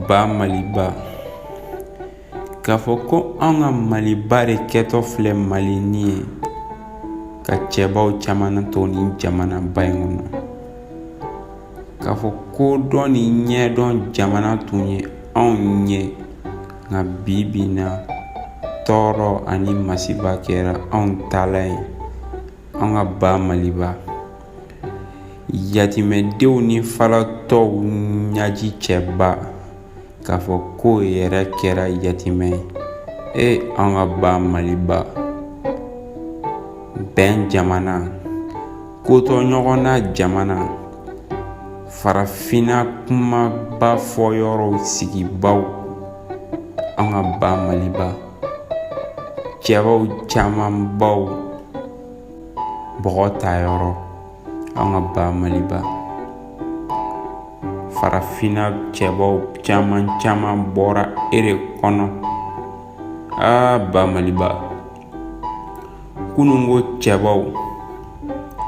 ba Maliba. K'a fɔ ko an ka Maliba de kɛtɔ filɛ Malini ye ka cɛbaw caman to ni jamanaba in kɔnɔ. K'a fɔ ko dɔn ni ɲɛdɔn jamana tun ye anw ye, nka bi na tɔɔrɔ ani masiba kɛra anw tala ye, an ka ba Maliba. Yatimɛdenw ni falatɔw ɲaji cɛba, k'a fɔ ko yɛrɛ kɛra yatimɛ ye. An ka ba Maliba. Bɛn jamana, kotɔ ɲɔgɔnna jamana, farafina kumaba fɔ yɔrɔw sigibaw, an ka ba Maliba. Cɛbaw caman baw bɔgɔ ta yɔrɔ, an ka ba Maliba. Farafina cɛbaw caman bɔra ere kɔnɔ. Ba Maliba. Kunungo cɛbaw,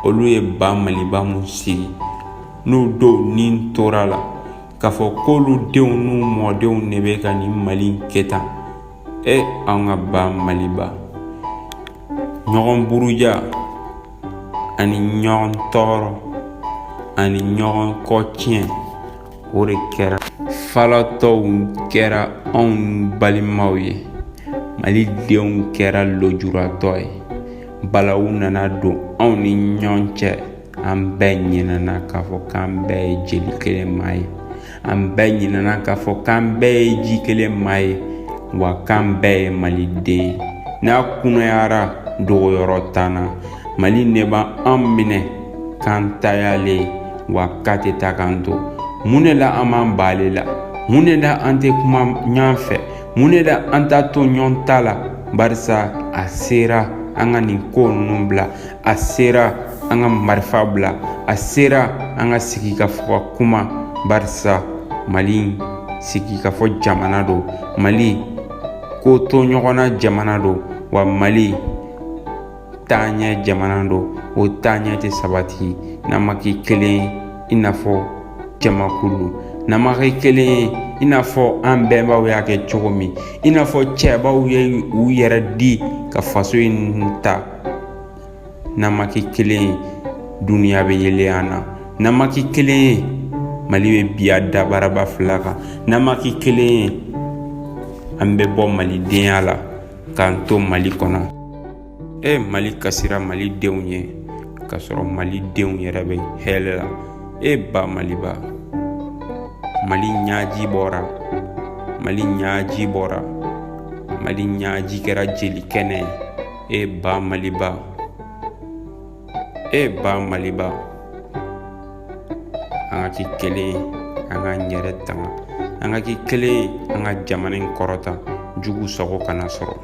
olu ye ba Maliba mun sigi, n'u dɔw ni tora la, k'a fɔ k'olu denw n'u mɔdenw de bɛ ka nin Mali kɛ tan. An ka ba Maliba. Ɲɔgɔn buruja ani ɲɔgɔn tɔɔrɔ ani ɲɔgɔn kɔtiɲɛ, o de kɛra. Falatɔw kɛra anw balimaw ye, Malidenw kɛra lojuratɔ ye. Balawu nana don anw ni ɲɔgɔn cɛ. An bɛɛ ɲinɛna k'a fɔ k'an bɛɛ ye jeli kelen maa ye. An bɛɛ ɲinɛna k'a fɔ k'an bɛɛ ye ji kelen maa ye, wa k'an bɛɛ ye Maliden ye. N'a kunnayara dogoyɔrɔ t'an na. Mali ne b'an minɛ k'an tayalen, wa k'a tɛ taa k'an to. Mun de la an b'an b'ale la? Mun de la an tɛ kuma ɲɔgɔn fɛ? Mun de la an t'a to ɲɔgɔn ta la? Barisa a sera an ka nin ko ninnu bila, a sera an ka marifa bila, a sera an ka sigi ka fɔ ka kuma. Barisa Mali sigi ka fɔ jamana do, Mali ko to ɲɔgɔnna jamana do, wa Mali taaɲɛ jamana do. O taaɲɛ tɛ sabati n'an ma kɛ kelen ye i n'a fɔ jamakulu, n'an ma kɛ kelen ye i n'a fɔ an bɛnbaw y'a kɛ cogo min, i n'a fɔ cɛbaw ye u yɛrɛ di ka faso in ta. N'an ma kɛ kelen ye, duniya bɛ yɛlɛ an na. N'an ma kɛ kelen ye, Mali bɛ bi a dabaraba fila kan. N'an ma kɛ kelen ye, an bɛ bɔ Malidenya la k'an to Mali kɔnɔ. Mali kasira Malidenw ye, k'a sɔrɔ Malidenw yɛrɛ bɛ hɛrɛ la. Ba Maliba. Mali ɲaji bɔra, Mali ɲaji bɔra, Mali ɲaji kɛra jeli kɛnɛ ye. Ba Maliba. Ba Maliba. An ka kɛ kelen ye, an ka ɲɛrɛ tanga. An ka kɛ kelen ye, an ka jamana in kɔrɔta, jugu sago kana sɔrɔ.